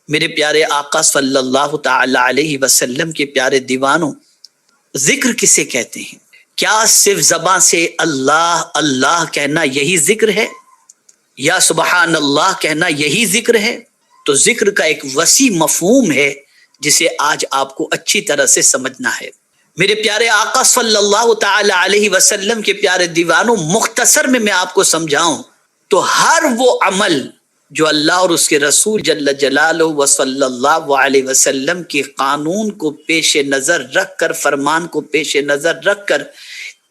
میرے پیارے آقا صلی اللہ تعالی علیہ وسلم کے پیارے دیوانوں، ذکر کسے کہتے ہیں؟ کیا صرف زبان سے اللہ اللہ کہنا یہی ذکر ہے، یا سبحان اللہ کہنا یہی ذکر ہے؟ تو ذکر کا ایک وسیع مفہوم ہے جسے آج آپ کو اچھی طرح سے سمجھنا ہے۔ میرے پیارے آقا صلی اللہ تعالی علیہ وسلم کے پیارے دیوانوں، مختصر میں آپ کو سمجھاؤں تو ہر وہ عمل جو اللہ اور اس کے رسول جل جلالہ و صلی اللہ علیہ وسلم کے قانون کو پیش نظر رکھ کر، فرمان کو پیش نظر رکھ کر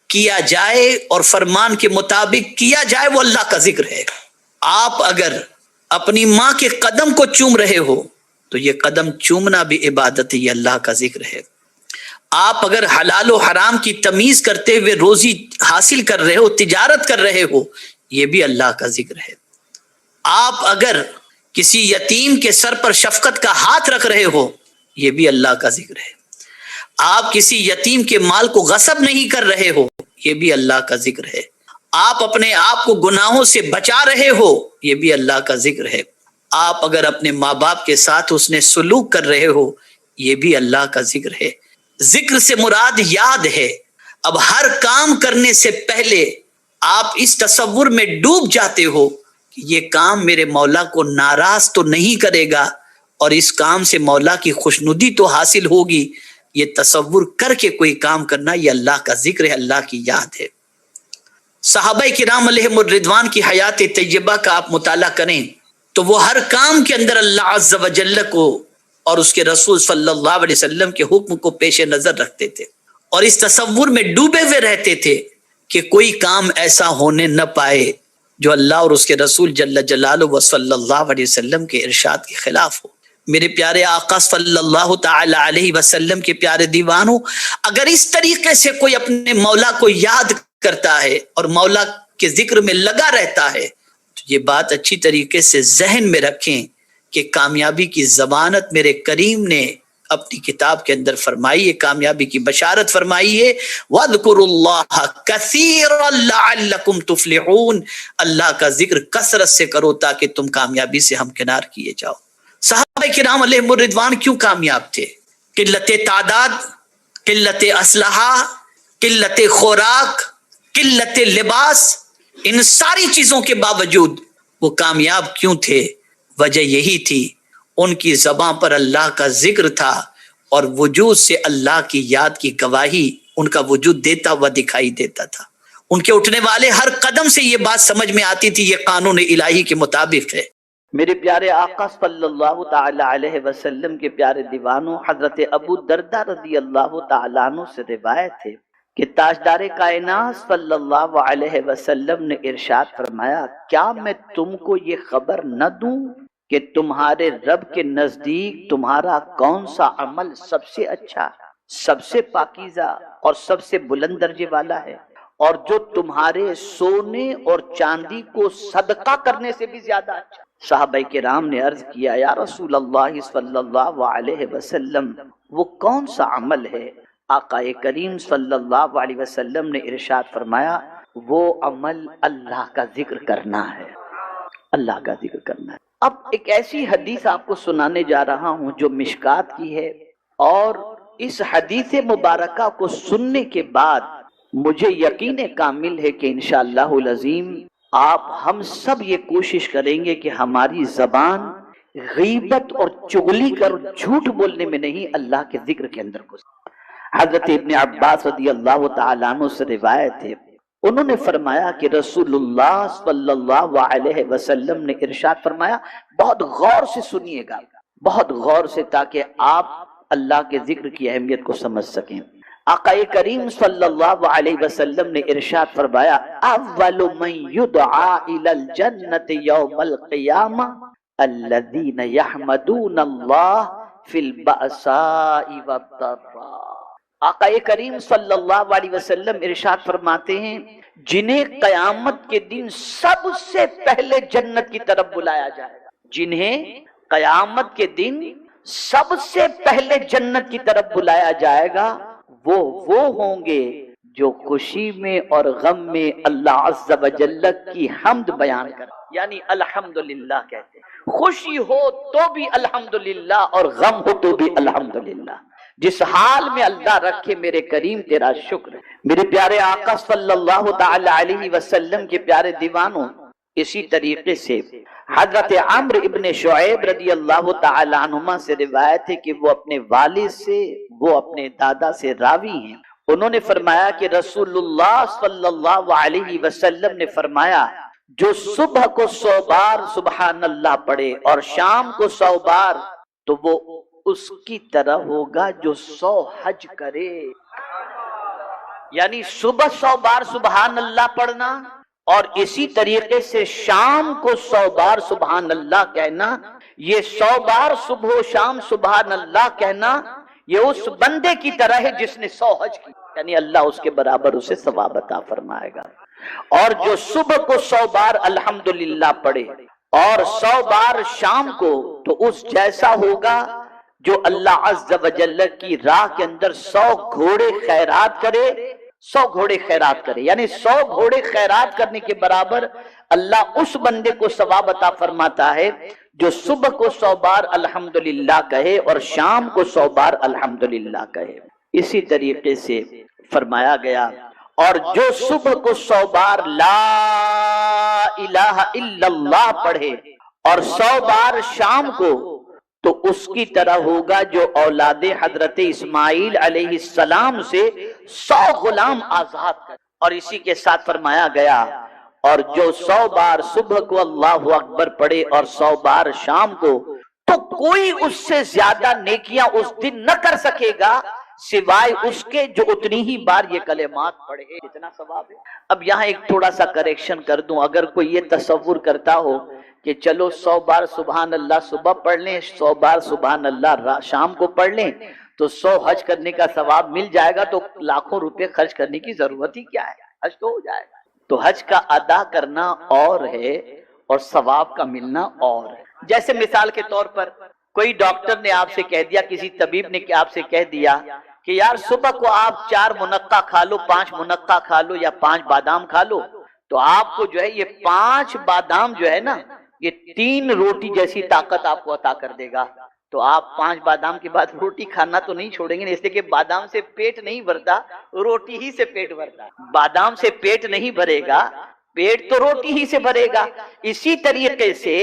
کیا جائے اور فرمان کے مطابق کیا جائے، وہ اللہ کا ذکر ہے۔ آپ اگر اپنی ماں کے قدم کو چوم رہے ہو تو یہ قدم چومنا بھی عبادت ہے، یہ اللہ کا ذکر ہے۔ آپ اگر حلال و حرام کی تمیز کرتے ہوئے روزی حاصل کر رہے ہو، تجارت کر رہے ہو، یہ بھی اللہ کا ذکر ہے۔ آپ اگر کسی یتیم کے سر پر شفقت کا ہاتھ رکھ رہے ہو، یہ بھی اللہ کا ذکر ہے۔ آپ کسی یتیم کے مال کو غصب نہیں کر رہے ہو، یہ بھی اللہ کا ذکر ہے۔ آپ اپنے آپ کو گناہوں سے بچا رہے ہو، یہ بھی اللہ کا ذکر ہے۔ آپ اگر اپنے ماں باپ کے ساتھ حسن سلوک کر رہے ہو، یہ بھی اللہ کا ذکر ہے۔ ذکر سے مراد یاد ہے۔ اب ہر کام کرنے سے پہلے آپ اس تصور میں ڈوب جاتے ہو کہ یہ کام میرے مولا کو ناراض تو نہیں کرے گا اور اس کام سے مولا کی خوشنودی تو حاصل ہوگی، یہ تصور کر کے کوئی کام کرنا، یہ اللہ کا ذکر ہے، اللہ کی یاد ہے۔ صحابہ کرام علیہم الرضوان کی حیات طیبہ کا آپ مطالعہ کریں تو وہ ہر کام کے اندر اللہ عز و جل کو اور اس کے رسول صلی اللہ علیہ وسلم کے حکم کو پیش نظر رکھتے تھے اور اس تصور میں ڈوبے ہوئے رہتے تھے کہ کوئی کام ایسا ہونے نہ پائے جو اللہ اور اس کے رسول جل جلالہ و صلی اللہ علیہ وسلم کے ارشاد کے خلاف ہو۔ میرے پیارے آقا صلی اللہ تعالی علیہ وسلم کے پیارے دیوانوں، اگر اس طریقے سے کوئی اپنے مولا کو یاد کرتا ہے اور مولا کے ذکر میں لگا رہتا ہے تو یہ بات اچھی طریقے سے ذہن میں رکھیں کہ کامیابی کی ضمانت میرے کریم نے اپنی کتاب کے اندر فرمائی ہے، کامیابی کی بشارت فرمائی ہے، وَاذْكُرُوا اللَّهَ كَثِيرًا لَعَلَّكُمْ تُفْلِحُونَ، اللہ کا ذکر کثرت سے کرو تاکہ تم کامیابی سے ہمکنار کیے جاؤ۔ صحابہ کرام علیہم الرضوان کیوں کامیاب تھے؟ قلت تعداد، قلت اسلحہ، قلت خوراک، قلت لباس، ان ساری چیزوں کے باوجود وہ کامیاب کیوں تھے؟ وجہ یہی تھی، ان کی زبان پر اللہ کا ذکر تھا اور وجود سے اللہ کی یاد کی گواہی ان کا وجود دیتا ہوا دکھائی دیتا تھا۔ ان کے اٹھنے والے ہر قدم سے یہ بات سمجھ میں آتی تھی، یہ قانون الہی کے مطابق ہے۔ میرے پیارے آقا صلی اللہ تعالی علیہ وسلم کے پیارے دیوانوں، حضرت ابو درداء رضی اللہ تعالیٰ عنہ سے روایت ہے کہ تاجدار کائنات صلی اللہ علیہ وسلم نے ارشاد فرمایا، کیا میں تم کو یہ خبر نہ دوں کہ تمہارے رب کے نزدیک تمہارا کون سا عمل سب سے اچھا، سب سے پاکیزہ اور سب سے بلند درجے والا ہے، اور جو تمہارے سونے اور چاندی کو صدقہ کرنے سے بھی زیادہ اچھا؟ صحابہ کرام نے عرض کیا، یا رسول اللہ صلی اللہ علیہ وسلم وہ کون سا عمل ہے؟ آقا کریم صلی اللہ علیہ وسلم نے ارشاد فرمایا، وہ عمل اللہ کا ذکر کرنا ہے، اللہ کا ذکر کرنا ہے۔ اب ایک ایسی حدیث آپ کو سنانے جا رہا ہوں جو مشکات کی ہے، اور اس حدیث مبارکہ کو سننے کے بعد مجھے یقین کامل ہے کہ انشاءاللہ العظیم آپ ہم سب یہ کوشش کریں گے کہ ہماری زبان غیبت اور چغلی کر جھوٹ بولنے میں نہیں، اللہ کے ذکر کے اندر گزرے۔ حضرت ابن عباس رضی اللہ تعالیٰ عنہ سے روایت ہے، انہوں نے فرمایا کہ رسول اللہ صلی اللہ علیہ وسلم نے ارشاد فرمایا، بہت غور سے سنیے گا، بہت غور سے، تاکہ آپ اللہ کے ذکر کی اہمیت کو سمجھ سکیں۔ آقا کریم صلی اللہ علیہ وسلم نے ارشاد فرمایا، اول من یدعا الی الجنۃ یوم القیامہ الذین یحمدون اللہ فی البأساء والضراء۔ آقا کریم صلی اللہ علیہ وسلم ارشاد فرماتے ہیں، جنہیں قیامت کے دن سب سے پہلے جنت کی طرف بلایا جائے گا، جنہیں قیامت کے دن سب سے پہلے جنت کی طرف بلایا جائے گا، وہ ہوں گے جو خوشی میں اور غم میں اللہ عز و جل کی حمد بیان کریں، یعنی الحمدللہ کہتے ہیں۔ خوشی ہو تو بھی الحمدللہ اور غم ہو تو بھی الحمدللہ، جس حال میں اللہ رکھے میرے کریم تیرا شکر ہے۔ میرے پیارے آقا صلی اللہ تعالی علیہ وسلم کے پیارے دیوانوں، اسی طریقے سے حضرت عمرو ابن شعیب رضی اللہ تعالی عنہما سے روایت ہے کہ وہ اپنے والد سے، وہ اپنے دادا سے راوی ہیں، انہوں نے فرمایا کہ رسول اللہ صلی اللہ علیہ وسلم نے فرمایا جو صبح کو 100 بار سبحان اللہ پڑھے اور شام کو 100 بار تو وہ اس کی طرح ہوگا جو 100 حج کرے۔ یعنی صبح 100 بار سبحان اللہ پڑھنا اور اسی طریقے سے شام کو 100 بار سبحان اللہ کہنا، یہ 100 بار صبح و شام سبحان اللہ کہنا یہ اس بندے کی طرح ہے جس نے 100 حج کی، یعنی اللہ اس کے برابر اسے ثواب عطا فرمائے گا۔ اور جو صبح کو 100 بار الحمدللہ پڑھے اور 100 بار شام کو تو اس جیسا ہوگا جو اللہ عز و جل کی راہ کے اندر 100 گھوڑے خیرات کرے، 100 گھوڑے خیرات کرے، یعنی 100 گھوڑے خیرات کرنے کے برابر اللہ اس بندے کو ثواب عطا فرماتا ہے جو صبح کو 100 بار الحمدللہ کہے اور شام کو 100 بار الحمدللہ کہے۔ اسی طریقے سے فرمایا گیا اور جو صبح کو 100 بار لا الہ الا اللہ پڑھے اور 100 بار شام کو تو اس کی طرح ہوگا جو اولاد حضرت اسماعیل علیہ السلام سے 100 غلام آزاد کر۔ اور اسی کے ساتھ فرمایا گیا اور جو 100 بار صبح کو اللہ اکبر پڑھے اور 100 بار شام کو تو کوئی اس سے زیادہ نیکیاں اس دن نہ کر سکے گا سوائے اس کے جو اتنی ہی بار یہ کلمات پڑھے، اتنا ثواب ہے۔ اب یہاں ایک تھوڑا سا کریکشن کر دوں، اگر کوئی یہ تصور کرتا ہو کہ چلو 100 بار سبحان اللہ صبح پڑھ لیں، 100 بار سبحان اللہ شام کو پڑھ لیں تو 100 حج کرنے کا ثواب مل جائے گا، تو لاکھوں روپے خرچ کرنے کی ضرورت ہی کیا ہے، حج تو ہو جائے گا۔ تو حج کا ادا کرنا اور ہے اور ثواب کا ملنا اور ہے۔ جیسے مثال کے طور پر کوئی ڈاکٹر نے آپ سے کہہ دیا، کسی طبیب نے آپ سے کہہ دیا کہ یار صبح کو آپ 4 منقع کھا لو، 5 منقع کھا لو یا 5 بادام کھا لو، تو آپ کو جو ہے یہ 5 بادام جو ہے نا یہ 3 روٹی جیسی طاقت آپ کو عطا کر دے گا۔ تو آپ 5 بادام کے بعد روٹی کھانا تو نہیں چھوڑیں گے، اس لیے کہ بادام سے پیٹ نہیں بھرتا، روٹی ہی سے پیٹ بھرتا۔ بادام سے پیٹ نہیں بھرے گا، پیٹ تو روٹی ہی سے بھرے گا۔ اسی طریقے سے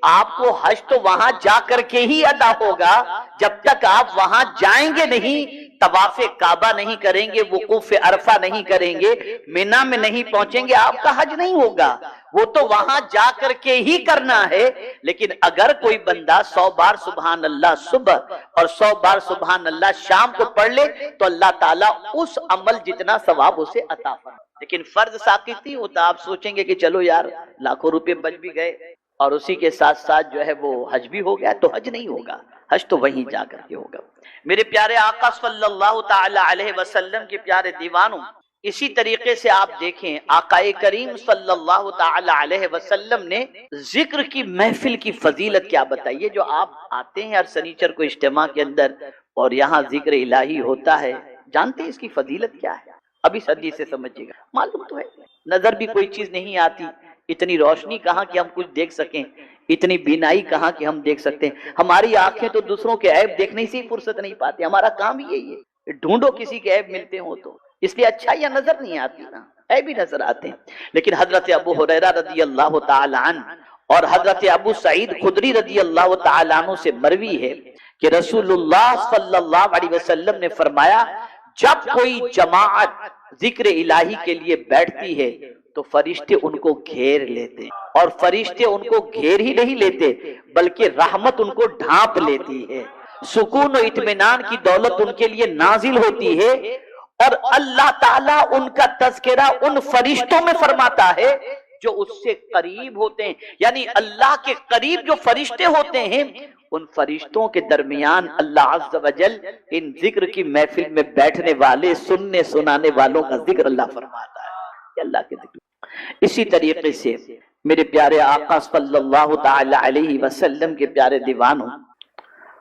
آپ کو حج تو وہاں جا کر کے ہی ادا ہوگا، جب تک آپ وہاں جائیں گے نہیں، طواف کعبہ نہیں کریں گے، وقوف عرفہ نہیں کریں گے، مینا میں نہیں پہنچیں گے، آپ کا حج نہیں ہوگا۔ وہ تو وہاں جا کر کے ہی کرنا ہے۔ لیکن اگر کوئی بندہ 100 بار سبحان اللہ صبح اور 100 بار سبحان اللہ شام کو پڑھ لے تو اللہ تعالیٰ اس عمل جتنا ثواب اسے عطا فرمائے۔ لیکن فرض ساقط نہیں ہوتا، آپ سوچیں گے کہ چلو یار لاکھوں روپے بچ بھی گئے اور اسی کے ساتھ ساتھ جو ہے وہ حج بھی ہو گیا، تو حج نہیں ہوگا، حج تو وہیں جا کر کے ہوگا۔ میرے پیارے آقا صلی اللہ تعالی علیہ وسلم کے پیارے دیوانوں، اسی طریقے سے آپ دیکھیں آقا کریم صلی اللہ تعالی علیہ وسلم نے ذکر کی محفل کی فضیلت کیا بتائیے۔ جو آپ آتے ہیں ہر سنیچر کو اجتماع کے اندر اور یہاں ذکر الہی ہوتا ہے، جانتے ہیں اس کی فضیلت کیا ہے؟ ابھی حدیث سے سمجھیے گا، معلوم تو ہے نظر بھی کوئی چیز نہیں آتی، اتنی روشنی کہاں کہ ہم کچھ دیکھ سکیں، اتنی بینائی کہاں کہ ہم دیکھ سکتے ہیں۔ ہماری آنکھیں تو دوسروں کے عیب دیکھنے سے ہی فرصت نہیں پاتی، ہمارا کام ہی یہی ہے، ڈھونڈو کسی کے عیب ملتے ہوں تو، اس لیے اچھائیاں نظر نہیں آتی نا، عیب ہی نظر آتے ہیں۔ لیکن حضرت ابو ہریرہ رضی اللہ تعالی عنہ اور حضرت ابو سعید خدری رضی اللہ تعالی عنہ سے مروی ہے کہ رسول اللہ صلی اللہ علیہ وسلم نے فرمایا جب کوئی جماعت ذکر الہی کے لیے بیٹھتی ہے تو فرشتے ان کو گھیر لیتے، اور فرشتے ان کو گھیر ہی نہیں لیتے بلکہ رحمت ان کو ڈھانپ لیتی ہے، سکون و اطمینان کی دولت ان کے لیے نازل ہوتی ہے، اور اللہ تعالیٰ ان کا تذکرہ ان فرشتوں میں فرماتا ہے جو اس سے قریب ہوتے ہیں، یعنی اللہ کے قریب جو فرشتے ہوتے ہیں ان فرشتوں کے درمیان اللہ عز و جل ان ذکر کی محفل میں بیٹھنے والے سننے سنانے والوں کا ذکر اللہ فرماتا ہے، یہ اللہ کے ذکر۔ اسی طریقے سے میرے پیارے آقا صلی اللہ تعالی علیہ وسلم کے پیارے دیوانوں،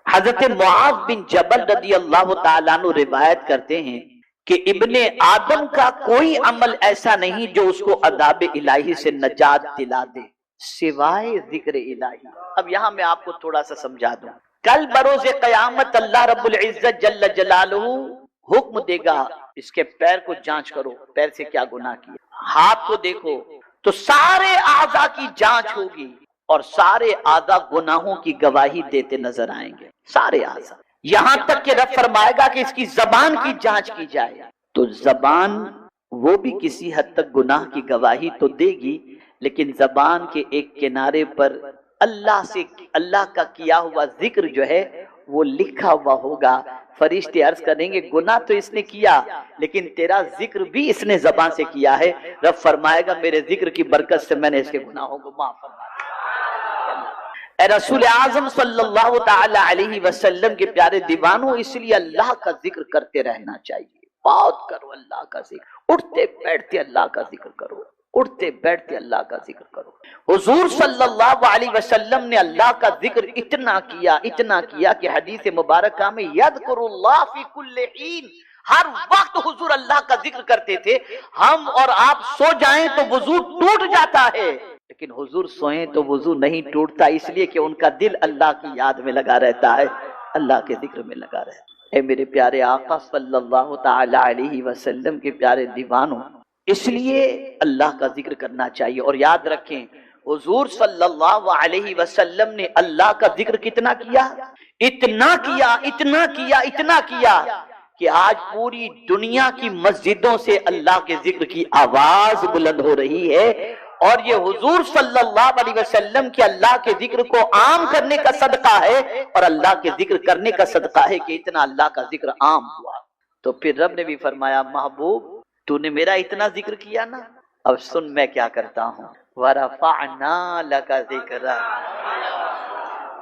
حضرت معاذ بن جبل رضی اللہ تعالیٰ عنہ روایت کرتے ہیں کہ ابن آدم کا کوئی عمل ایسا نہیں جو اس کو عذاب الہی سے نجات دلا دے، سوائے ذکر الہی. اب یہاں میں آپ کو تھوڑا سا سمجھا دوں. کل بروز قیامت اللہ رب العزت جل جلالہ حکم دے گا اس کے پیر کو جانچ کرو، پیر سے کیا گناہ کیا. ہاتھ کو دیکھو تو سارے اعضاء کی جانچ ہوگی اور سارے اعضاء گناہوں کی گواہی دیتے نظر آئیں گے، سارے اعضاء. یہاں تک کہ رب فرمائے گا کہ اس کی زبان کی جانچ کی جائے تو زبان وہ بھی کسی حد تک گناہ کی گواہی تو دے گی، لیکن زبان کے ایک کنارے پر اللہ کا کیا ہوا ذکر جو ہے وہ لکھا ہوا ہوگا. فرشتے عرض کریں گے گناہ تو اس نے کیا لیکن تیرا ذکر بھی اس نے زبان سے کیا ہے. رب فرمائے گا میرے ذکر کی برکت سے میں نے اس کے گناہوں کو معاف فرما دیا. اے رسول اعظم صلی اللہ تعالی علیہ وسلم کے پیارے دیوانوں، اس لیے اللہ کا ذکر کرتے رہنا چاہیے. بہت کرو اللہ کا ذکر، اٹھتے بیٹھتے اللہ کا ذکر کرو، اٹھتے بیٹھتے اللہ کا ذکر کرو. حضور صلی اللہ علیہ وسلم نے اللہ کا ذکر اتنا کیا کہ حدیث مبارکہ میں یذکر اللہ فی کل حین، ہر وقت حضور اللہ کا ذکر کرتے تھے. ہم اور آپ سو جائیں تو وضو ٹوٹ جاتا ہے لیکن حضور سوئیں تو وضو نہیں ٹوٹتا، اس لیے کہ ان کا دل اللہ کی یاد میں لگا رہتا ہے، اللہ کے ذکر میں لگا رہتا ہے. اے میرے پیارے آقا صلی اللہ تعالی علیہ وسلم کے پیارے دیوانوں، اس لیے اللہ کا ذکر کرنا چاہیے. اور یاد رکھیں حضور صلی اللہ علیہ وسلم نے اللہ کا ذکر کتنا کیا، اتنا کیا کہ آج پوری دنیا کی مسجدوں سے اللہ کے ذکر کی آواز بلند ہو رہی ہے. اور یہ حضور صلی اللہ علیہ وسلم کے اللہ کے ذکر کو عام کرنے کا صدقہ ہے اور اللہ کے ذکر کرنے کا صدقہ ہے کہ اتنا اللہ کا ذکر عام ہوا. تو پھر رب نے بھی فرمایا محبوب تو نے میرا اتنا ذکر کیا نا، اب سن میں کیا کرتا ہوں. وَرَفَعْنَا لَكَ ذِكْرَكَ،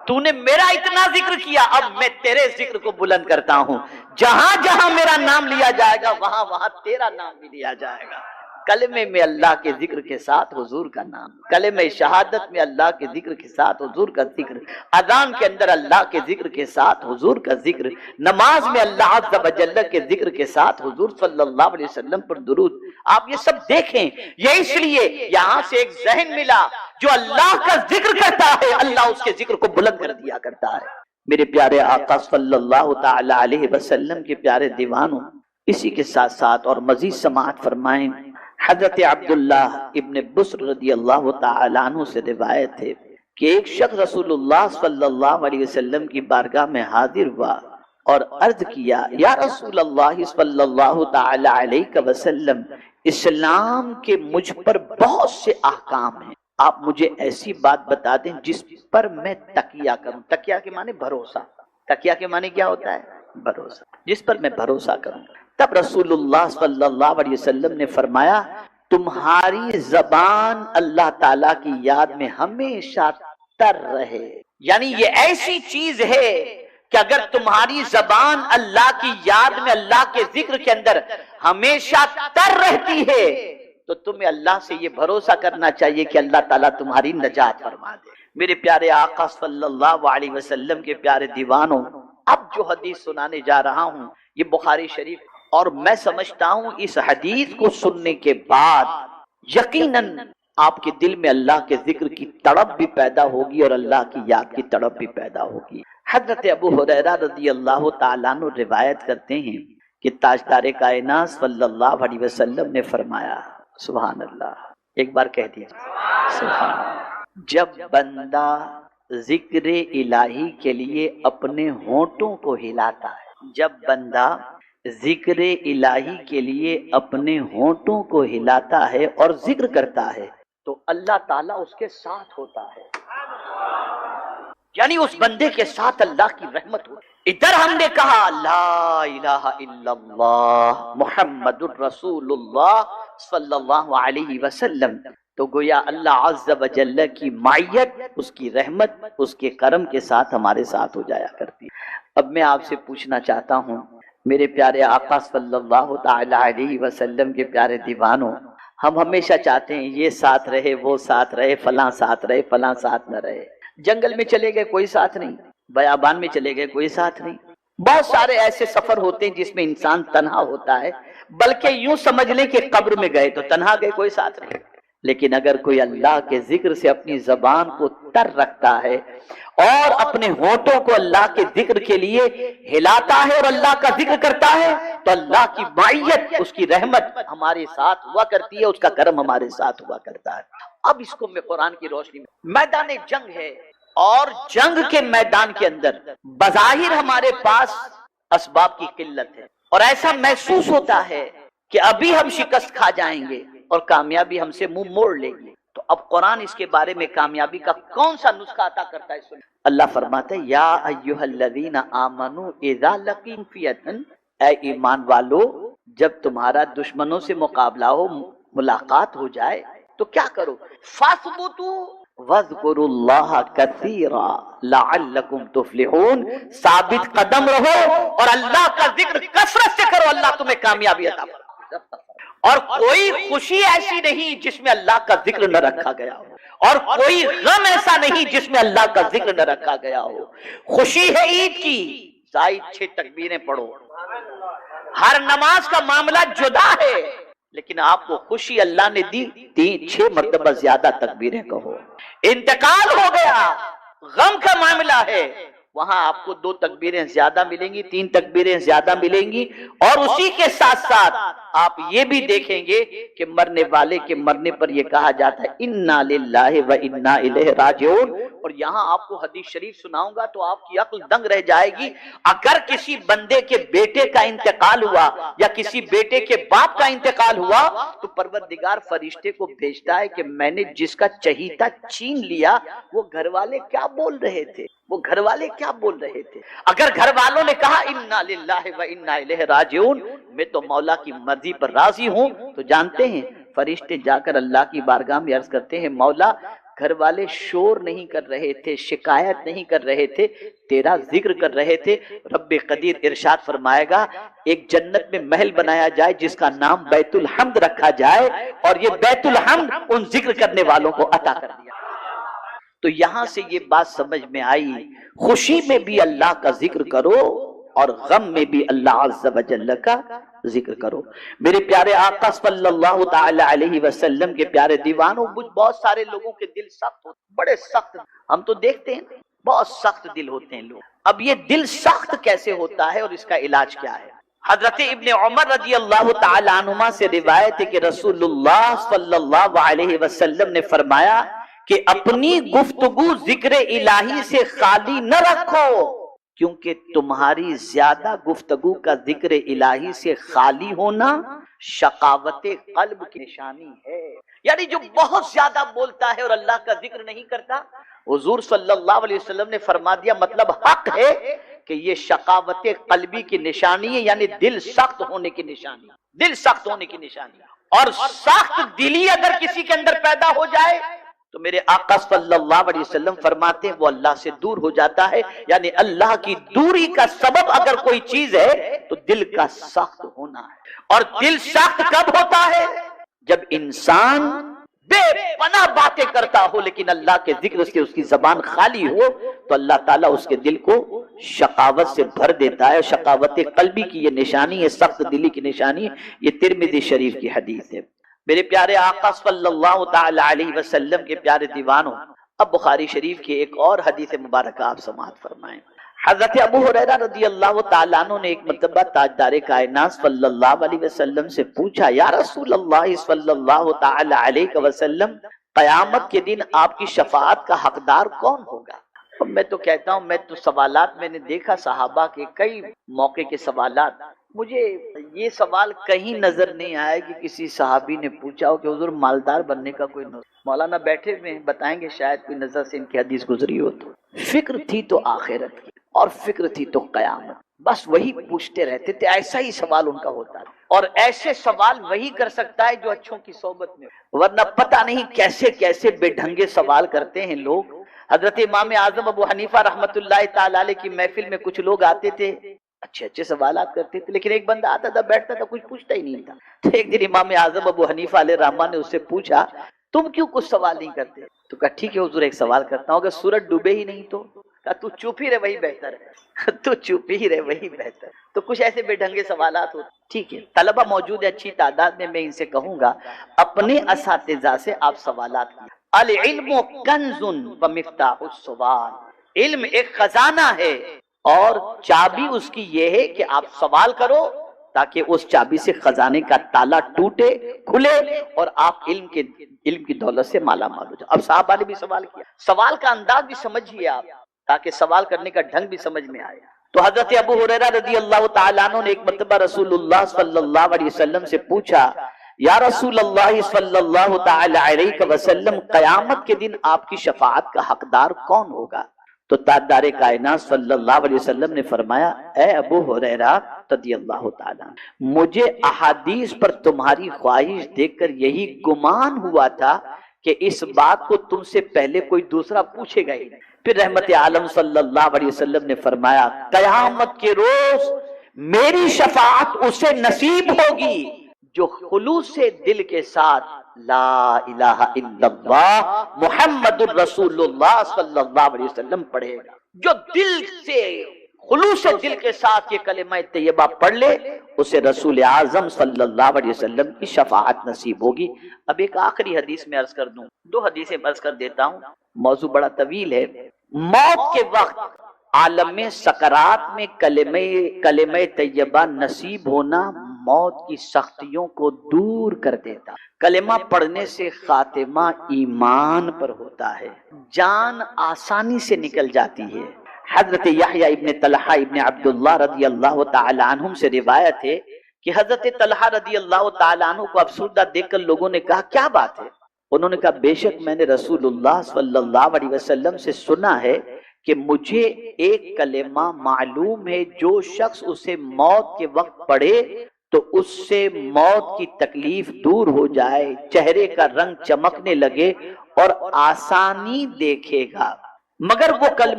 تو نے میرا اتنا ذکر کیا اب میں تیرے ذکر کو بلند کرتا ہوں. جہاں جہاں میرا نام لیا جائے گا وہاں وہاں تیرا نام بھی لیا جائے گا. کلمے میں اللہ کے ذکر کے ساتھ حضور کا نام، کلمہ شہادت میں اللہ کے ذکر کے ساتھ حضور کا ذکر، اذان کے اندر اللہ کے ذکر کے ساتھ حضور کا ذکر، نماز میں اللہ عز و جل کے ذکر کے ساتھ حضور صلی اللہ علیہ وسلم پر درود. آپ یہ سب دیکھیں، یہ اس لیے یہاں سے ایک ذہن ملا جو اللہ کا ذکر کرتا ہے اللہ اس کے ذکر کو بلند کر دیا کرتا ہے. میرے پیارے آقا صلی اللہ تعالی علیہ وسلم کے پیارے دیوانوں، اسی کے ساتھ ساتھ اور مزید سماعت فرمائیں. حضرت عبداللہ ابن بسر رضی اللہ تعالیٰ عنہ سے روایت ہے کہ ایک شخص رسول اللہ صلی اللہ علیہ وسلم کی بارگاہ میں حاضر ہوا اور عرض کیا یا رسول اللہ صلی اللہ تعالیٰ علیہ وسلم، اسلام کے مجھ پر بہت سے احکام ہیں، آپ مجھے ایسی بات بتا دیں جس پر میں تکیہ کروں. تکیہ کے معنی بھروسہ، تکیہ کے معنی کیا ہوتا ہے؟ بھروسہ، جس پر میں بھروسہ کروں. تب رسول اللہ صلی اللہ علیہ وسلم نے فرمایا تمہاری زبان اللہ تعالیٰ کی یاد میں ہمیشہ تر رہے. یعنی یہ ایسی چیز ہے کہ اگر تمہاری زبان اللہ کی یاد میں اللہ کے ذکر کے اندر ہمیشہ تر رہتی ہے تو تمہیں اللہ سے یہ بھروسہ کرنا چاہیے کہ اللہ تعالیٰ تمہاری نجات فرما دے. میرے پیارے آقا صلی اللہ علیہ وسلم کے پیارے دیوانوں، اب جو حدیث سنانے جا رہا ہوں یہ بخاری شریف، اور میں سمجھتا ہوں اس حدیث کو سننے کے بعد یقیناً آپ کے دل میں اللہ کے ذکر کی تڑپ بھی پیدا ہوگی اور اللہ کی یاد کی تڑپ بھی پیدا ہوگی. حضرت ابو ہریرہ رضی اللہ تعالیٰ عنہ روایت کرتے ہیں کہ تاجدار کائنات صلی اللہ علیہ وسلم نے فرمایا، سبحان اللہ، ایک بار کہہ دیجیے سبحان اللہ. جب بندہ ذکر الہی کے لیے اپنے ہونٹوں کو ہلاتا ہے، جب بندہ ذکر الہی کے لیے اپنے ہونٹوں کو ہلاتا ہے اور ذکر کرتا ہے تو اللہ تعالیٰ اس کے ساتھ ہوتا ہے. یعنی اس بندے کے ساتھ اللہ کی رحمت ہوتی. ادھر ہم نے کہا لا الہ الا اللہ محمد الرسول اللہ صلی اللہ علیہ وسلم، تو گویا اللہ عز و جل کی معیت، اس کی رحمت، اس کے کرم کے ساتھ ہمارے ساتھ ہو جایا کرتی. اب میں آپ سے پوچھنا چاہتا ہوں میرے پیارے آقا صلی اللہ تعالی علیہ وسلم کے پیارے دیوانوں، ہم ہمیشہ چاہتے ہیں یہ ساتھ رہے، وہ ساتھ رہے، فلاں ساتھ رہے، فلاں ساتھ نہ رہے. جنگل میں چلے گئے کوئی ساتھ نہیں، بیابان میں چلے گئے کوئی ساتھ نہیں. بہت سارے ایسے سفر ہوتے ہیں جس میں انسان تنہا ہوتا ہے، بلکہ یوں سمجھ لیں کہ قبر میں گئے تو تنہا گئے، کوئی ساتھ نہیں. لیکن اگر کوئی اللہ کے ذکر سے اپنی زبان کو تر رکھتا ہے اور اپنے ہونٹوں کو اللہ کے ذکر کے لیے ہلاتا ہے اور اللہ کا ذکر کرتا ہے تو اللہ کی معیت، اس کی رحمت ہمارے ساتھ ہوا کرتی ہے، اس کا کرم ہمارے ساتھ ہوا کرتا ہے۔ اب اس کو میں قرآن کی روشنی میں، میدان جنگ ہے اور جنگ کے میدان کے اندر بظاہر ہمارے پاس اسباب کی قلت ہے اور ایسا محسوس ہوتا ہے کہ ابھی ہم شکست کھا جائیں گے اور کامیابی ہم سے منہ موڑ لے گی، تو اب قرآن اس کے بارے میں کامیابی کا کون سا نسخہ عطا کرتا ہے؟ سنیں، اللہ فرماتا ہے یا ایھا الذین آمنوا اذا لقیتم فئۃ، اے ایمان والو جب تمہارا دشمنوں سے مقابلہ ہو، ملاقات ہو جائے تو کیا کرو؟ فاثبتوا واذکروا اللہ کثیرا لعلکم تفلحون، ثابت قدم رہو اور اللہ کا ذکر کثرت سے کرو، اللہ تمہیں کامیابی عطا فرمائے۔ اور کوئی خوشی ایسی نہیں جس میں اللہ کا ذکر نہ رکھا گیا ہو، اور کوئی غم ایسا نہیں جس میں اللہ کا ذکر نہ رکھا گیا ہو۔ خوشی ہے عید کی، زائد 6 تکبیریں پڑھو، ہر نماز کا معاملہ جدا ہے، لیکن آپ کو خوشی اللہ نے دی 6 مرتبہ زیادہ تکبیریں کہو۔ انتقال ہو گیا، غم کا معاملہ ہے، وہاں آپ کو 2 تکبیریں زیادہ ملیں گی، 3 تکبیریں زیادہ ملیں گی، اور اسی کے ساتھ ساتھ آپ یہ بھی دیکھیں گے کہ مرنے والے کے مرنے پر یہ کہا جاتا ہے انا للہ و انا الیہ راجعون۔ اور یہاں آپ کو حدیث شریف سناؤں گا تو آپ کی عقل دنگ رہ جائے گی۔ اگر کسی بندے کے بیٹے کا انتقال ہوا یا کسی بیٹے کے باپ کا انتقال ہوا تو پروردگار فرشتے کو بھیجتا ہے کہ میں نے جس کا چہیتا چھین لیا وہ گھر والے کیا بول رہے تھے، وہ گھر والے کیا بول رہے تھے۔ اگر گھر والوں نے کہا انا للہ و انا الیہ راجعون، میں تو مولا کی مرضی پر راضی ہوں، تو جانتے ہیں فرشتے جا کر اللہ کی بارگاہ میں عرض کرتے ہیں مولا گھر والے شور نہیں کر رہے تھے، شکایت نہیں کر رہے تھے، تیرا ذکر کر رہے تھے۔ رب قدیر ارشاد فرمائے گا ایک جنت میں محل بنایا جائے جس کا نام بیت الحمد رکھا جائے، اور یہ بیت الحمد ان ذکر کرنے والوں کو عطا کر دیا۔ تو یہاں سے یہ بات سمجھ میں آئی، خوشی میں بھی اللہ کا ذکر کرو اور غم میں بھی اللہ عز و جل کا ذکر کرو۔ میرے پیارے آقا صلی اللہ تعالی علیہ وسلم کے پیارے دیوانوں، بہت سارے لوگوں کے دل سخت ہوتے ہیں، بڑے سخت، ہم تو دیکھتے ہیں بہت سخت دل ہوتے ہیں لوگ۔ اب یہ دل سخت کیسے ہوتا ہے اور اس کا علاج کیا ہے؟ حضرت ابن عمر رضی اللہ تعالی عنہما سے روایت ہے کہ رسول اللہ صلی اللہ علیہ وسلم نے فرمایا کہ اپنی گفتگو ذکر الہی سے خالی نہ رکھو، کیونکہ تمہاری زیادہ گفتگو کا ذکر الہی سے خالی ہونا شقاوت قلب کی نشانی ہے۔ یعنی جو بہت زیادہ بولتا ہے اور اللہ کا ذکر نہیں کرتا، حضور صلی اللہ علیہ وسلم نے فرما دیا مطلب حق ہے کہ یہ شقاوت قلبی کی نشانی ہے، یعنی دل سخت ہونے کی نشانی، دل سخت ہونے کی نشانی۔ اور سخت دلی اگر کسی کے اندر پیدا ہو جائے تو میرے آقا صلی اللہ علیہ وسلم فرماتے ہیں وہ اللہ سے دور ہو جاتا ہے۔ یعنی اللہ کی دوری کا سبب اگر کوئی چیز ہے تو دل کا سخت ہونا ہے۔ اور دل سخت کب ہوتا ہے؟ جب انسان بے پناہ باتیں کرتا ہو لیکن اللہ کے ذکر سے اس کی زبان خالی ہو تو اللہ تعالیٰ اس کے دل کو شقاوت سے بھر دیتا ہے۔ شقاوت قلبی کی یہ نشانی ہے، سخت دلی کی نشانی ہے۔ یہ ترمذی شریف کی حدیث ہے۔ میرے پیارے آقا صلی اللہ تعالی علیہ وسلم کے پیارے دیوانوں، اب بخاری شریف کی ایک اور حدیث مبارکہ آپ سماعت فرمائیں۔ حضرت ابو ہریرہ رضی اللہ تعالیٰ عنہ نے ایک مرتبہ تاجدار کائنات صلی اللہ علیہ وسلم سے پوچھا یا رسول اللہ صلی اللہ تعالی علیہ وسلم، قیامت کے دن آپ کی شفاعت کا حقدار کون ہوگا؟ اب میں تو کہتا ہوں، میں تو سوالات میں نے دیکھا صحابہ کے کئی موقع کے سوالات، مجھے یہ سوال کہیں نظر نہیں آیا کہ کسی صحابی نے پوچھا ہو کہ حضور مالدار بننے کا کوئی نظر۔ مولانا بیٹھے ہوئے بتائیں گے شاید کوئی نظر سے ان کی حدیث گزری ہو۔ تو فکر تھی تو آخرت کی اور فکر تھی تو قیامت، بس وہی پوچھتے رہتے تھے، ایسا ہی سوال ان کا ہوتا ہے۔ اور ایسے سوال وہی کر سکتا ہے جو اچھوں کی صحبت میں، ورنہ پتہ نہیں کیسے کیسے بے ڈھنگے سوال کرتے ہیں لوگ۔ حضرت امام اعظم ابو حنیفہ رحمۃ اللہ تعالی علیہ کی محفل میں کچھ لوگ آتے تھے، اچھے اچھے سوالات کرتے تھے، لیکن ایک بندہ آتا تھا بیٹھتا تھا کچھ پوچھتا ہی نہیں تھا۔ تو ایک دن امام اعظم ابو حنیفہ علیہ الرحمہ نے اس سے پوچھا تم کیوں کچھ سوال نہیں کرتے؟ تو کہا ٹھیک ہے حضور ایک سوال کرتا ہوں، اگر سورج ڈوبے ہی نہیں کہا تو چپ ہی رہے وہی بہتر ہے، تو چپ ہی رہے وہی بہتر۔ تو کچھ ایسے بے ڈھنگے سوالات ہوتے، ٹھیک ہے طلبہ موجود ہے اچھی تعداد میں ان سے کہوں گا اپنے اساتذہ سے آپ سوالات کیے۔ العلم کنز و مفتاح السؤال، علم ایک خزانہ ہے اور چابی اس کی یہ ہے کہ آپ سوال کرو تاکہ اس چابی سے خزانے کا تالا ٹوٹے کھلے اور آپ علم کی دولت سے مالا مال ہو جائے۔ اب صحابہ نے بھی سوال کیا، سوال کا انداز بھی سمجھیے آپ تاکہ سوال کرنے کا ڈھنگ بھی سمجھ میں آئے۔ تو حضرت ابو ہریرہ رضی اللہ تعالیٰ عنہ نے ایک مرتبہ رسول اللہ صلی اللہ علیہ وسلم سے پوچھا، یا رسول اللہ صلی اللہ تعالی علیہ وسلم قیامت کے دن آپ کی شفاعت کا حقدار کون ہوگا؟ تو تاجدار کائنات صلی اللہ علیہ وسلم نے فرمایا، اے ابو ہریرہ رضی اللہ تعالیٰ مجھے احادیث پر تمہاری خواہش دیکھ کر یہی گمان ہوا تھا کہ اس بات کو تم سے پہلے کوئی دوسرا پوچھے گا ہی نہیں۔ پھر رحمت عالم صلی اللہ علیہ وسلم نے فرمایا، قیامت کے روز میری شفاعت اسے نصیب ہوگی جو خلوص دل کے ساتھ لا الہ الا اللہ محمد الرسول اللہ صلی اللہ علیہ وسلم پڑھے گا، جو دل سے خلوص دل کے ساتھ یہ کلمہ طیبہ پڑھ لے اسے رسول اعظم صلی اللہ علیہ وسلم کی شفاعت نصیب ہوگی۔ اب ایک آخری حدیث میں عرض کر دوں، دو حدیثیں عرض کر دیتا ہوں، موضوع بڑا طویل ہے۔ موت کے وقت عالم سکرات میں کلمہ طیبہ نصیب ہونا موت کی سختیوں کو دور کر دیتا، کلمہ پڑھنے سے خاتمہ ایمان پر ہوتا ہے، جان آسانی سے نکل جاتی ہے۔ حضرت یحییٰ ابن طلحہ ابن عبداللہ رضی اللہ تعالی عنہم سے روایت ہے کہ حضرت طلحہ رضی اللہ تعالی عنہ کو افسردہ دیکھ کر لوگوں نے کہا کیا بات ہے؟ انہوں نے کہا بے شک میں نے رسول اللہ صلی اللہ علیہ وسلم سے سنا ہے کہ مجھے ایک کلمہ معلوم ہے، جو شخص اسے موت کے وقت پڑھے تو اس سے موت کی تکلیف دور ہو جائے، چہرے کا رنگ چمکنے لگے اور آسانی دیکھے گا، مگر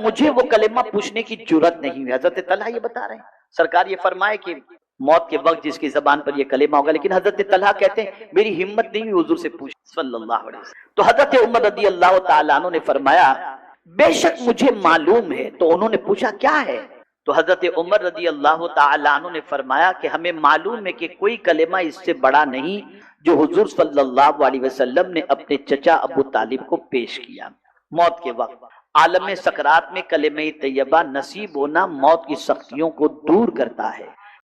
مجھے وہ کلمہ پوچھنے کی جرت نہیں ہوئی۔ حضرت طلحہ یہ بتا رہے ہیں، سرکار یہ فرمائے کہ موت کے وقت جس کی زبان پر یہ کلمہ ہوگا، لیکن حضرت طلحہ کہتے ہیں میری ہمت نہیں ہوئی حضور سے پوچھ صلی اللہ علیہ وسلم۔ تو حضرت عمر رضی اللہ تعالیٰ عنہ نے فرمایا بے شک مجھے معلوم ہے۔ تو انہوں نے پوچھا کیا ہے؟ تو حضرت عمر رضی اللہ تعالیٰ عنہ نے فرمایا کہ ہمیں معلوم ہے کہ کوئی کلمہ اس سے بڑا نہیں جو حضور صلی اللہ علیہ وسلم نے اپنے چچا ابو طالب کو پیش کیا۔ موت کے وقت عالم سکرات میں کلمہ طیبہ نصیب ہونا موت کی سختیوں کو دور کرتا ہے۔